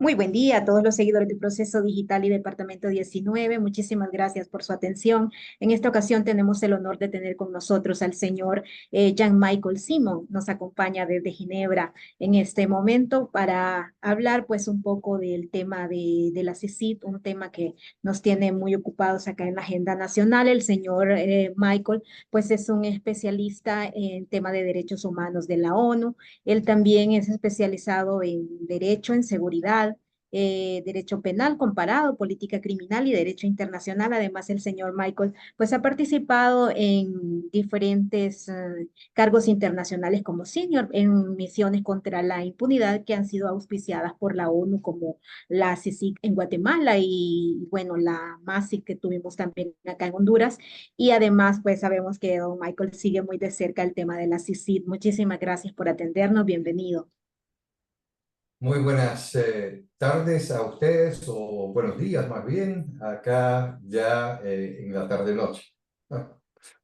Muy buen día a todos los seguidores de Proceso Digital y Departamento 19. Muchísimas gracias por su atención. En esta ocasión tenemos el honor de tener con nosotros al señor Jean-Michael Simon. Nos acompaña desde Ginebra en este momento para hablar pues un poco del tema de la CICID, un tema que nos tiene muy ocupados acá en la agenda nacional. El señor Michael pues es un especialista en tema de derechos humanos de la ONU. Él también es especializado en derecho, en seguridad, derecho penal comparado, política criminal y derecho internacional. Además, el señor Michael pues ha participado en diferentes cargos internacionales como senior en misiones contra la impunidad que han sido auspiciadas por la ONU como la CICIG en Guatemala y bueno, la MASIC que tuvimos también acá en Honduras. Y además pues sabemos que don Michael sigue muy de cerca el tema de la CICID. Muchísimas gracias por atendernos. Bienvenido. Muy buenas tardes a ustedes, o buenos días más bien, acá ya en la tarde-noche. Ah,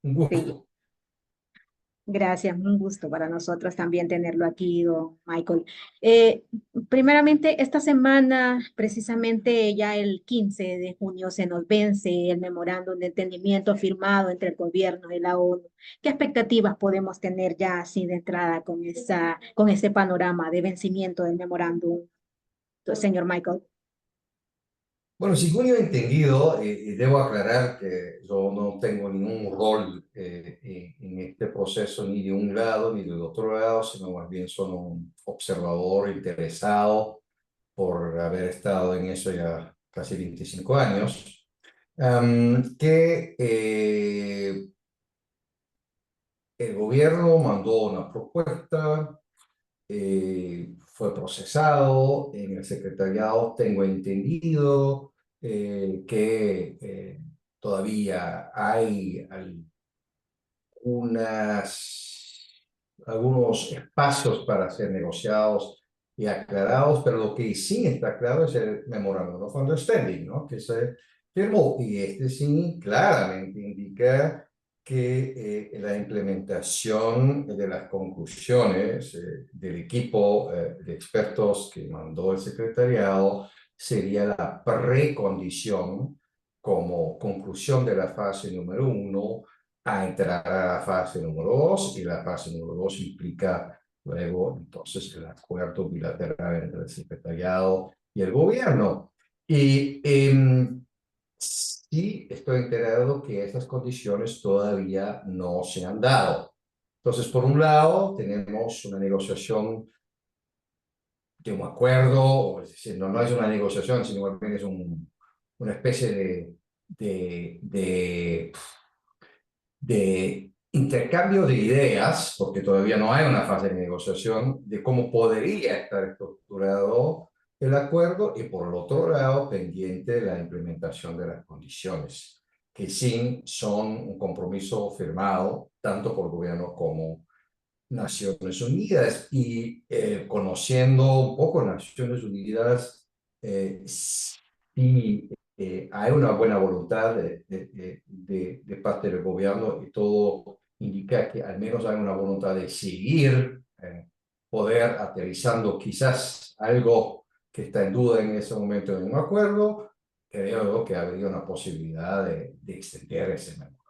un Sí. gusto. Gracias, un gusto para nosotros también tenerlo aquí, don Michael. Eh, Primeramente, esta semana, precisamente ya el 15 de junio, se nos vence el memorándum de entendimiento firmado entre el gobierno y la ONU. ¿Qué expectativas podemos tener ya así de entrada con ese panorama de vencimiento del memorándum, señor Michael? Bueno, según yo he entendido, debo aclarar que yo no tengo ningún rol en este proceso ni de un lado ni del otro lado, sino más bien soy un observador interesado por haber estado en eso ya casi 25 años, que el gobierno mandó una propuesta, fue procesado en el secretariado. Tengo entendido que todavía hay algunos espacios para ser negociados y aclarados, pero lo que sí está claro es el memorándum of understanding, ¿no? Que se firmó, y este sí claramente indica que la implementación de las conclusiones del equipo de expertos que mandó el secretariado sería la precondición como conclusión de la fase número uno a entrar a la fase número 2, y la fase número 2 implica luego entonces el acuerdo bilateral entre el secretariado y el gobierno. Y sí estoy enterado que esas condiciones todavía no se han dado. Entonces, por un lado, tenemos una negociación de un acuerdo, es decir, no es una negociación, sino más bien es una especie de intercambio de ideas, porque todavía no hay una fase de negociación, de cómo podría estar estructurado el acuerdo, y por el otro lado, pendiente la implementación de las condiciones, que sí son un compromiso firmado tanto por el gobierno como Naciones Unidas. Y conociendo un poco Naciones Unidas, sí hay una buena voluntad de parte del gobierno, y todo indica que al menos hay una voluntad de seguir poder aterrizando quizás algo que está en duda en ese momento en un acuerdo. Creo que habría una posibilidad de extender ese memorándum,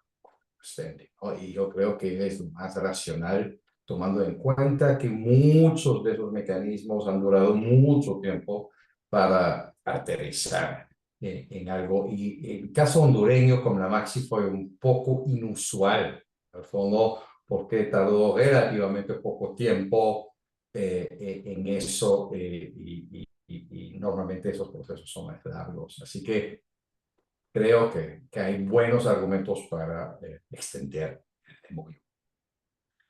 ¿no? Y yo creo que es más racional, tomando en cuenta que muchos de esos mecanismos han durado mucho tiempo para aterrizar en algo. Y el caso hondureño con la Maxi fue un poco inusual, al fondo, porque tardó relativamente poco tiempo en eso, y normalmente esos procesos son más largos. Así que creo que hay buenos argumentos para extender el movimiento.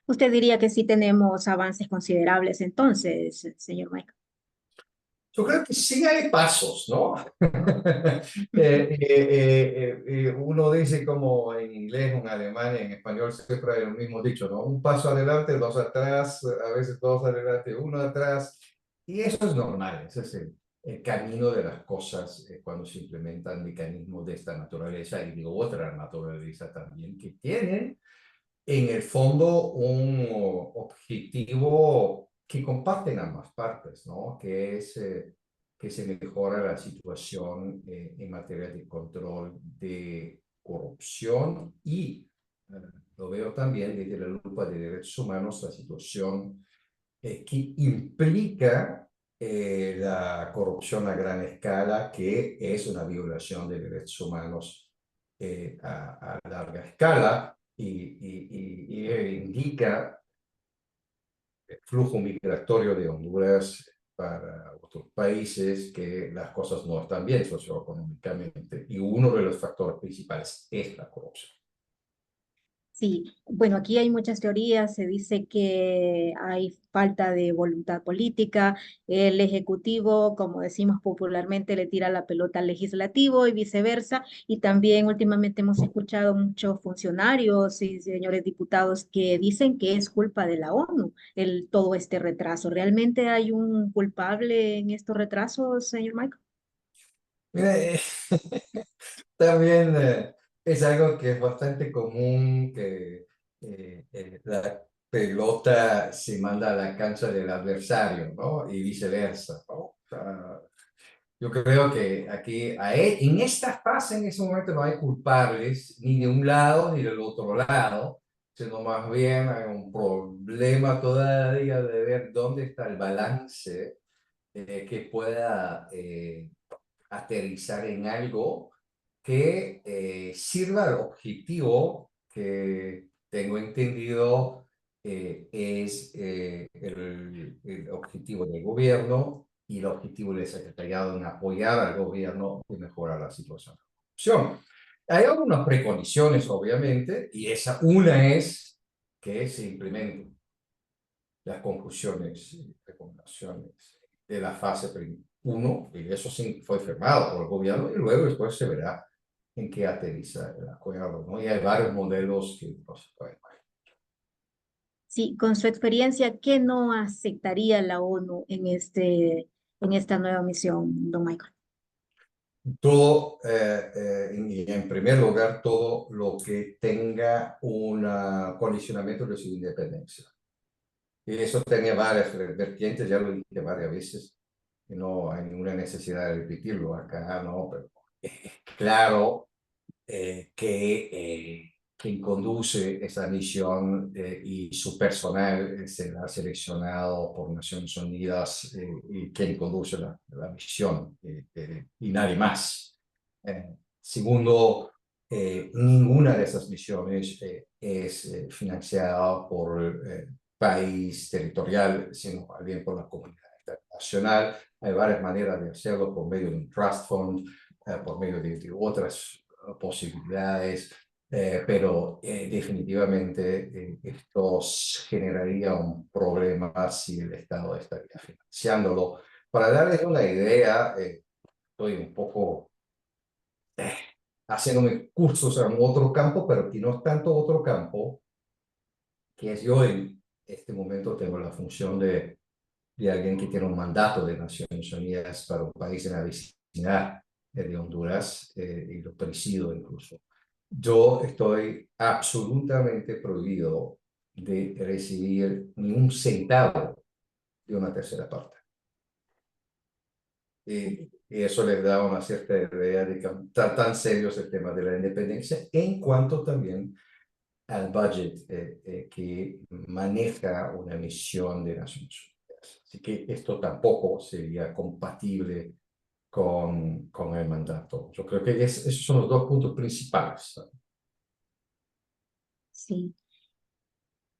¿Usted diría que sí tenemos avances considerables entonces, señor Michael? Yo creo que sí hay pasos, ¿no? Uno dice como en inglés, en alemán, en español siempre hay el mismo dicho, ¿no? Un paso adelante, dos atrás, a veces dos adelante, uno atrás. Y eso es normal, ese es el camino de las cosas cuando se implementan mecanismos de esta naturaleza y de otra naturaleza también, que tienen en el fondo un objetivo que comparten ambas partes, ¿no? Que es que se mejora la situación en materia de control de corrupción y lo veo también desde la lupa de derechos humanos, la situación que implica la corrupción a gran escala, que es una violación de derechos humanos a larga escala y indica el flujo migratorio de Honduras para otros países que las cosas no están bien socioeconómicamente y uno de los factores principales es la corrupción. Sí, bueno, aquí hay muchas teorías. Se dice que hay falta de voluntad política. El ejecutivo, como decimos popularmente, le tira la pelota al legislativo y viceversa. Y también últimamente hemos escuchado muchos funcionarios y señores diputados que dicen que es culpa de la ONU todo este retraso. ¿Realmente hay un culpable en estos retrasos, señor Michael? Mira, también es algo que es bastante común que la pelota se manda a la cancha del adversario, ¿no? Y viceversa, ¿no? O sea, yo creo que aquí, en esta fase, en ese momento, no hay culpables ni de un lado ni del otro lado, sino más bien hay un problema todavía de ver dónde está el balance que pueda aterrizar en algo que sirva al objetivo que tengo entendido es el objetivo del gobierno y el objetivo del secretariado en apoyar al gobierno y mejorar la situación de corrupción. Hay algunas precondiciones, obviamente, y esa una es que se implementen las conclusiones y recomendaciones de la fase 1, y eso sí fue firmado por el gobierno, y luego después se verá en qué aterriza el acuerdo, ¿no? Y hay varios modelos que no se pueden. Sí, con su experiencia, ¿qué no aceptaría la ONU en esta nueva misión, don Michael? Todo, en primer lugar, todo lo que tenga un condicionamiento de su independencia. Y eso tenía varias vertientes, ya lo dije varias veces, y no hay ninguna necesidad de repetirlo acá, ¿no? Pero claro quien conduce esa misión y su personal será seleccionado por Naciones Unidas y quien conduce la misión y nadie más. Segundo, ninguna de esas misiones es financiada por país territorial, sino más bien por la comunidad internacional. Hay varias maneras de hacerlo por medio de un trust fund, por medio de otras posibilidades, pero definitivamente esto generaría un problema si el Estado estaría financiándolo. Para darles una idea, estoy un poco haciéndome cursos en otro campo, pero que no es tanto otro campo, que es yo en este momento tengo la función de alguien que tiene un mandato de Naciones Unidas para un país en la vecindad de Honduras y lo presido incluso. Yo estoy absolutamente prohibido de recibir ni un centavo de una tercera parte. Y eso les da una cierta idea de que tan serio es el tema de la independencia en cuanto también al budget que maneja una misión de Naciones Unidas. Así que esto tampoco sería compatible con el mandato. Yo creo que esos son los dos puntos principales. Sí.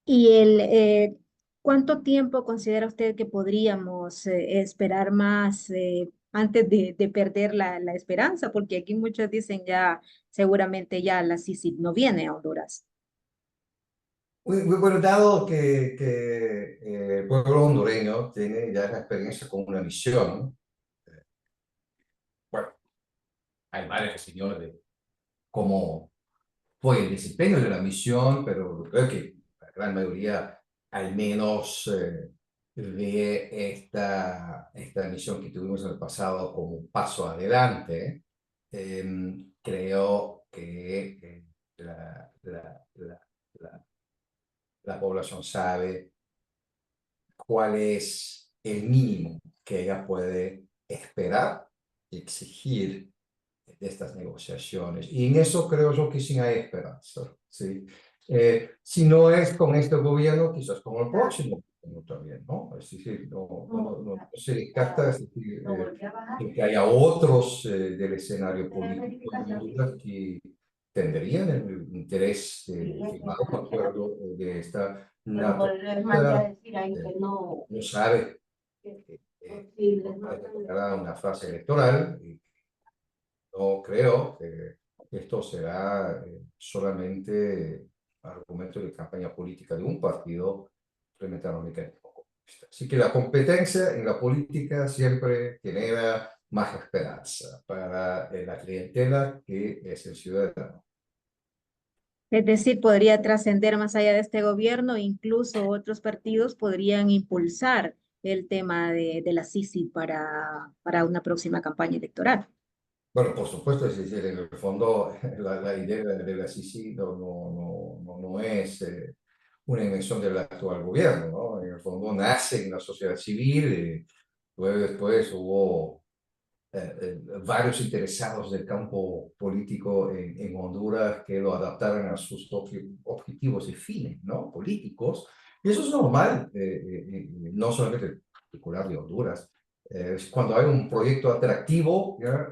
¿Y cuánto tiempo considera usted que podríamos esperar más antes de perder la esperanza? Porque aquí muchos dicen ya, seguramente ya la CICIG no viene a Honduras. Bueno, dado que el pueblo hondureño tiene ya la experiencia con una misión, bueno, hay varias opiniones de cómo fue el desempeño de la misión, pero creo que la gran mayoría al menos ve esta misión que tuvimos en el pasado como un paso adelante. Creo que la, la población sabe cuál es el mínimo que ella puede esperar y exigir de estas negociaciones. Y en eso creo yo que sí hay esperanza, ¿sí? Si no es con este gobierno, quizás con el próximo gobierno también, ¿no? Es decir, no se descarta es decir, que haya otros del escenario político en Honduras que tendrían el interés de firmar un acuerdo de esta naturaleza. No sabe llegará a una fase electoral y no creo que esto será solamente argumento de campaña política de un partido implementar un mecanismo comunista. Así que la competencia en la política siempre genera más esperanza para la clientela que es el ciudadano. Es decir, podría trascender más allá de este gobierno, incluso otros partidos podrían impulsar el tema de la Sisi para una próxima campaña electoral. Bueno, por supuesto, es decir, en el fondo la idea de la CICI no es una invención del actual gobierno, ¿no? En el fondo nace en la sociedad civil, luego después hubo varios interesados del campo político en Honduras que lo adaptaron a sus objetivos y fines, ¿no? Políticos. Y eso es normal, no solamente particular de Honduras. Cuando hay un proyecto atractivo, ¿ya?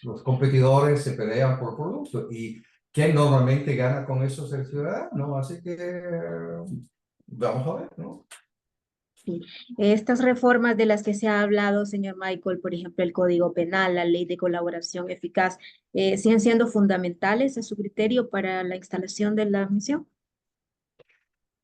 Los competidores se pelean por producto. ¿Y quién normalmente gana con eso es el ciudadano? Así que vamos a ver, ¿no? Sí. Estas reformas de las que se ha hablado, señor Michael, por ejemplo, el Código Penal, la Ley de Colaboración Eficaz, ¿siguen siendo fundamentales a su criterio para la instalación de la misión?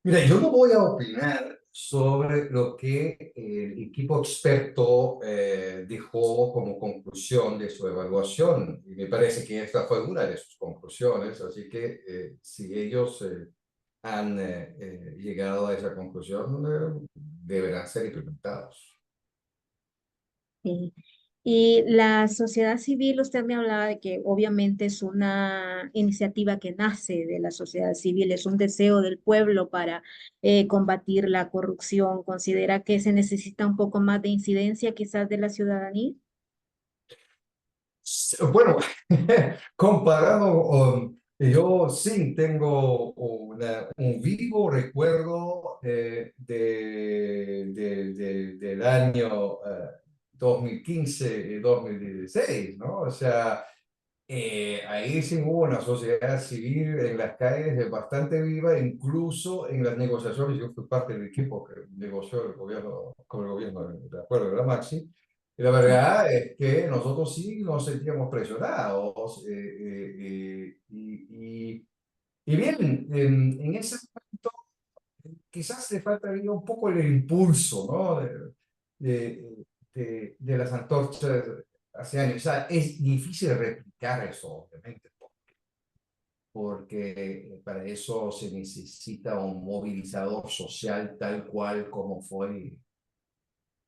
Mira, yo no voy a opinar sobre lo que el equipo experto dejó como conclusión de su evaluación. Y me parece que esta fue una de sus conclusiones, así que si ellos han llegado a esa conclusión, deberán ser implementados. Sí. Y la sociedad civil, usted me hablaba de que obviamente es una iniciativa que nace de la sociedad civil, es un deseo del pueblo para combatir la corrupción. ¿Considera que se necesita un poco más de incidencia quizás de la ciudadanía? Bueno, comparado, yo sí tengo un vivo recuerdo del año 2015 y 2016, ¿no? O sea, ahí sí hubo una sociedad civil en las calles bastante viva, incluso en las negociaciones. Yo fui parte del equipo que negoció el gobierno, con el gobierno de acuerdo de la Maxi. Y la Sí. verdad es que nosotros sí nos sentíamos presionados. Y bien, en ese momento quizás le faltaría un poco el impulso, ¿no? De, de las antorchas hace años. O sea, es difícil replicar eso, obviamente, porque para eso se necesita un movilizador social tal cual como fue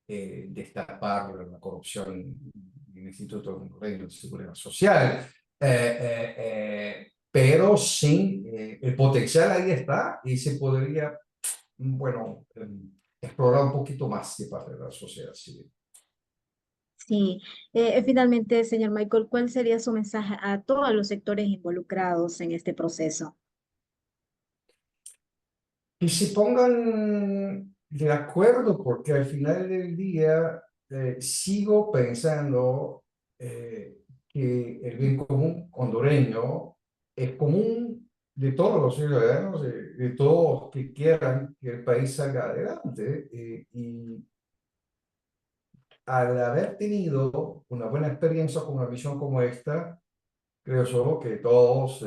destapar la corrupción en el Instituto Hondureño de Seguridad Social. Pero sí, el potencial ahí está y se podría, bueno, explorar un poquito más de parte de la sociedad civil. Sí, finalmente, señor Michael, ¿cuál sería su mensaje a todos los sectores involucrados en este proceso? Y se pongan de acuerdo, porque al final del día sigo pensando que el bien común hondureño es común de todos los ciudadanos, de todos que quieran que el país salga adelante. Y al haber tenido una buena experiencia con una visión como esta, creo solo que todos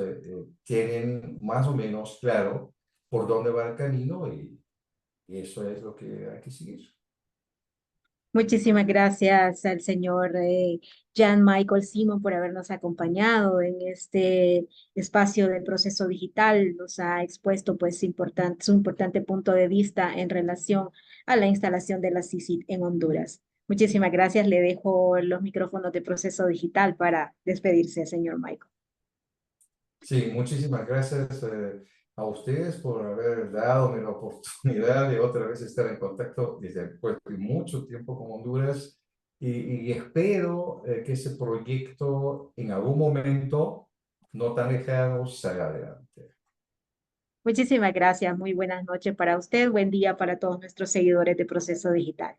tienen más o menos claro por dónde va el camino y eso es lo que hay que seguir. Muchísimas gracias al señor Jan Michael Simon por habernos acompañado en este espacio del proceso digital. Nos ha expuesto pues su importante punto de vista en relación a la instalación de la CICIG en Honduras. Muchísimas gracias. Le dejo los micrófonos de proceso digital para despedirse, señor Michael. Sí, muchísimas gracias. a ustedes por haber dado la oportunidad de otra vez estar en contacto después de mucho tiempo con Honduras y espero que ese proyecto en algún momento no tan lejano salga adelante. Muchísimas gracias. Muy buenas noches para usted. Buen día para todos nuestros seguidores de Proceso Digital.